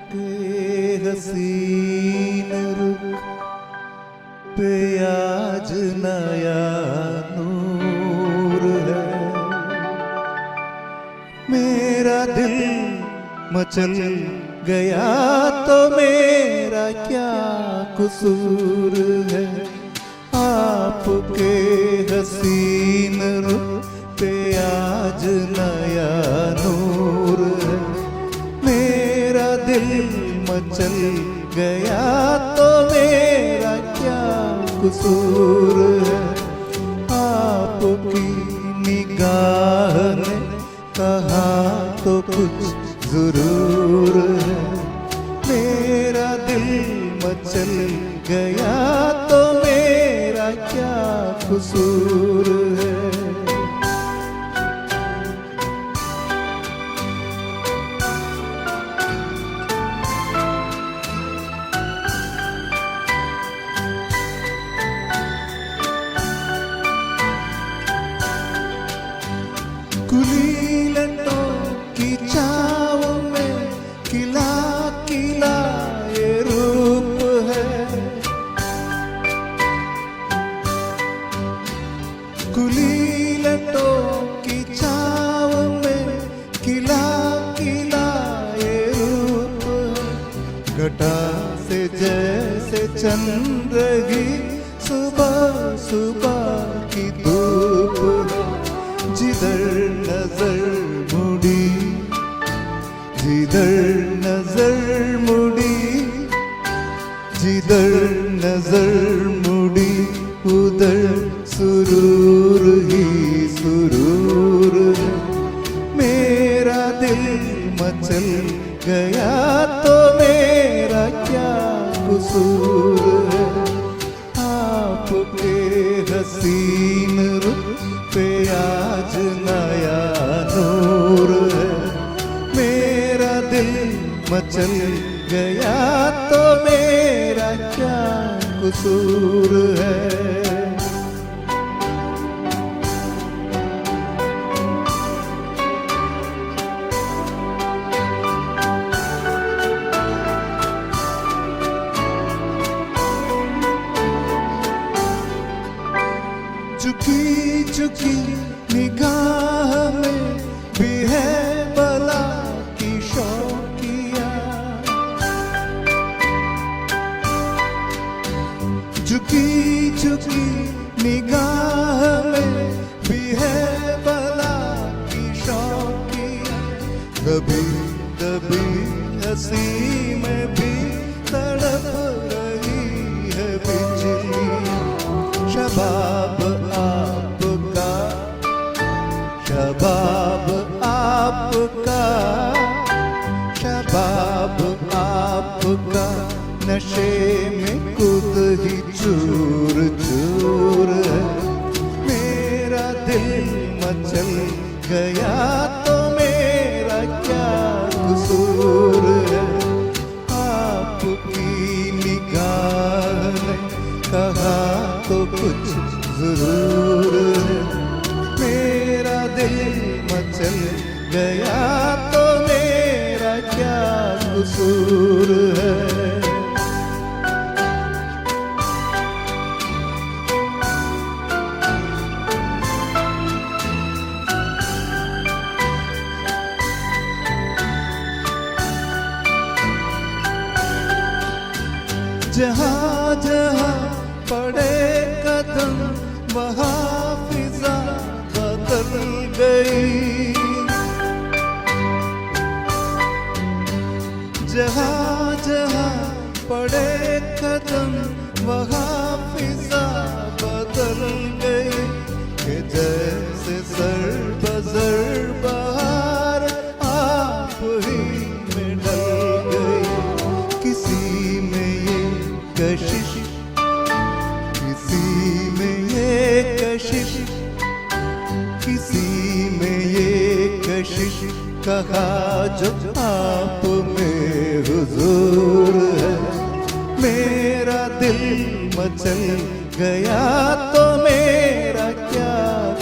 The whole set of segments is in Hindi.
के हसीन रुख पे आज नया नूर है। मेरा दिल मचल गया तो मेरा क्या कसूर है। आपके हसीन रुख पे आज नया नूर है। मेरा दिल मचल गया तो मेरा क्या कसूर है। आपकी निगाह ने कहा तो कुछ जरूर है। मेरा दिल मचल गया तो मेरा क्या कसूर है। कुलीलटों की छाव में खिला खिला ये रूप है। कुलीलटों की छाव में खिला खिला ये रूप है। घटा से जैसे चंद्र रही सुबह सुबह की धूप है। जिधर नजर मुड़ी जिधर नजर मुड़ी जिधर नजर मुड़ी उधर सुरूर ही सुरूर है। मेरा दिल मचल गया तो मेरा क्या कसूर है। आपके हसीन रुख पे आज नया नूर है। मेरा दिल मचल गया तो मेरा क्या कसूर है। झुकी झुकी निगाह में भी है बला की शौकिया। झुकी झुकी निगाह में भी है बला की शौकिया। दबी दबी हंसी में भी तड़प रही है बिजली। शबाब आपका शबाब आपका शबाब आपका नशे में खुद ही चूर चूर है। मेरा दिल मचल गया तो मेरा क्या कसूर है। आपकी निगाह ने कहा तो कुछ जरूर है। मेरा दिल मचल गया तो मेरा क्या कसूर है। जहाँ जहाँ पड़े कदम वहाँ फिजा बदल गई। जहाँ जहाँ पड़े कदम वहाँ फिजा बदल गई। कि जैसे सर बजर बहार आप ही में डल गई। किसी में ये कशिश किसी में ये कशिश किसी में ये कशिश कहा जो आप में हुजूर है। मेरा दिल मचल गया तो मेरा क्या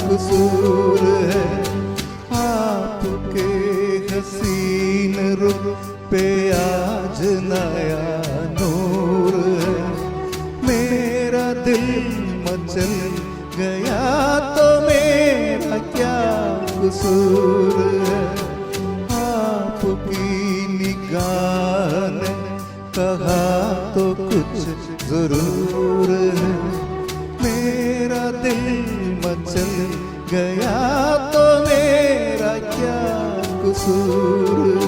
कसूर है। आपके हसीन रुख पे आज मचल गया तो मेरा क्या कसूर है। आपकी निगाह ने कहा तो कुछ जरूर है, मेरा दिल मचल गया तो मेरा क्या कसूर